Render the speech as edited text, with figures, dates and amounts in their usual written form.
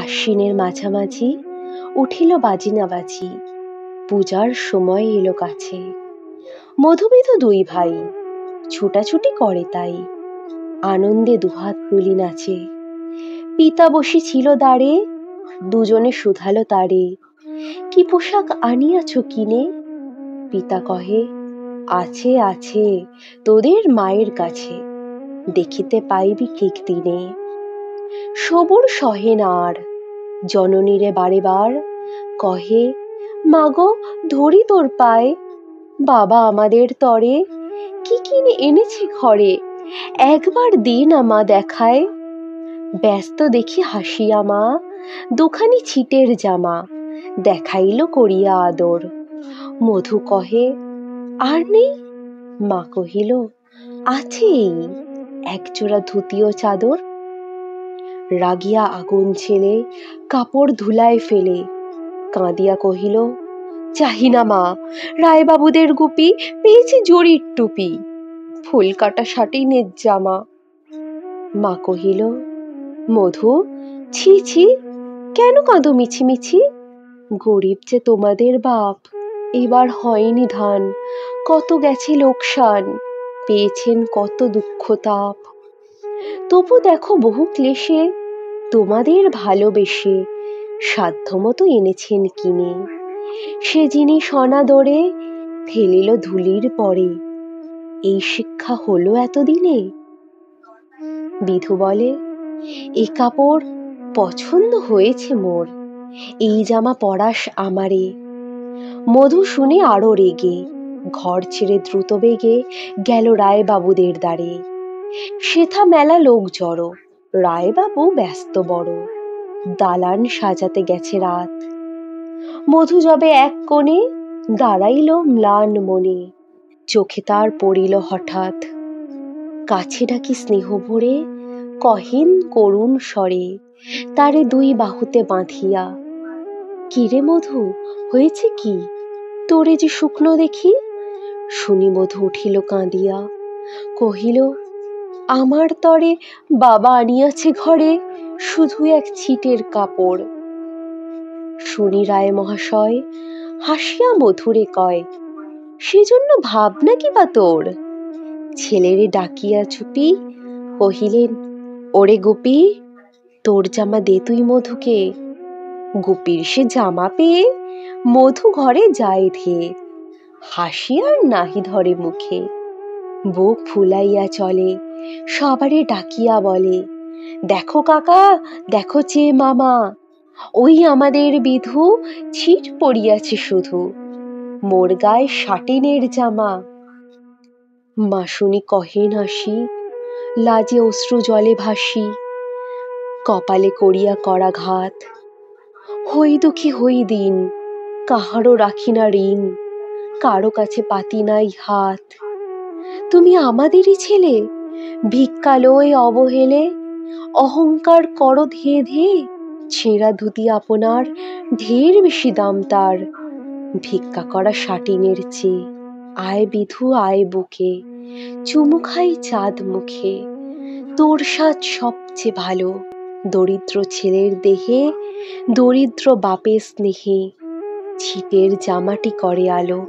আশ্বিনের মাঝামাঝি উঠিল বাজি না বাজি, পূজার সময় এলো কাছে। মধুমিত দুই ভাই ছুটাছুটি করে তাই, আনন্দে দুহাত তুলি নাচে। পিতা বসি ছিল দাঁড়ে, দুজনে শুধালো তারে, কি পোশাক আনিয়াছ কিনে? পিতা কহে, আছে আছে তোদের মায়ের কাছে, দেখিতে পাইবি ঠিক দিনে। সবুর সহে না আর, জননীরে বারে বার কহে, মাগো ধরি তোর পায়ে, বাবা আমাদের তরে কি কিনে এনেছে ঘরে, একবার দে না মা দেখায়। ব্যস্ত দেখি হাসিয়া মা দুখানি ছিটের জামা দেখাইল করিয়া আদর। মধু কহে, আর নেই? মা কহিল, আছে এই একজোড়া ধুতি ও চাদর। রাগিয়া আগুন ছেলে কাপড় ধুলায় ফেলে কাঁদিয়া কহিল, চাহি না মা, রায়বাবুদের গুপি পেয়েছে জরির টুপি, ফুল কাটা শাটিনের জামা। মা কহিল, মধু ছি ছি, কেন কাঁদো মিছিমিছি? গরিব যে তোমাদের বাপ, এবার হয়নি ধান, কত গেছে লোকসান, পেয়েছেন কত দুঃখ তাপ। তবু দেখো বহু ক্লেশে তোমাদের ভালোবেসে সাধ্যমতো এনেছেন কিনে, সে জিনিস অনাদরে ফেলিল ধুলির পরে, এই শিক্ষা হলো এতদিনে। বিধু বলে, এ কাপড় পছন্দ হয়েছে মোর, এই জামা পরাস আমারে। মধু শুনে আরো রেগে ঘর ছেড়ে দ্রুত বেগে গেল রায়বাবুদের দ্বারে। সেথা মেলা লোক জড়ো, রায়বাবু ব্যস্ত বড়, দালান সাজাতে গেছে রাত। মধু যবে এক কোণে দাঁড়াইল ম্লান মনে, চোখে তার পড়িল হঠাৎ। কাছে ডাকি স্নেহ ভরে কহেন করুণ স্বরে, তারে দুই বাহুতে বাঁধিয়া, কিরে মধু হয়েছে কি, তোরে যে শুকনো দেখি? শুনি মধু উঠিল কাঁদিয়া, কহিল, আমার তরে বাবা আনিয়াছে ঘরে শুধু এক ছিটের কাপড়। শুনি রায় মহাশয় হাসিয়া মধুরে কয়, সেজন্য ভাবনা কি বা তোর? ছেলেরে ডাকিয়া চুপি কহিলেন, ওরে গোপী, তোর জামা দে তুই মধুকে। গোপীর সে জামা পেয়ে মধু ঘরে যায় ধেয়ে, হাসি আর নাহি ধরে মুখে। বুক ফুলাইয়া চলে, সবারে ডাকিয়া বলে, দেখো কাকা, দেখো চেয়ে মামা, ওই আমাদের বিধু ছিট পড়িয়াছে শুধু, মোর গায়ে শাটিনের জামা। মা শুনি কহেন হাসি, লাজে অশ্রু জলে ভাসি, কপালে করিয়া করাঘাত। হই দুঃখী হই দিন, কাহারও রাখি না ঋণ, কারো কাছে পাতি নাই হাত। তুমি আমাদেরই ছেলে, ভিক্ষা লয়ে অবহেলে অহংকার করো ধেয়ে ধেয়ে, ছেঁড়া ধুতি আপনার ঢের বেশি দাম তার, ভিক্ষা করা শাটিনের চেয়ে। আয় বিধু আয় বুকে, চুমু খাই চাঁদ মুখে, তোর সাজ সবচেয়ে ভালো, দরিদ্র ছেলের দেহে দরিদ্র বাপের স্নেহে, ছিটের জামাটি করে আলো।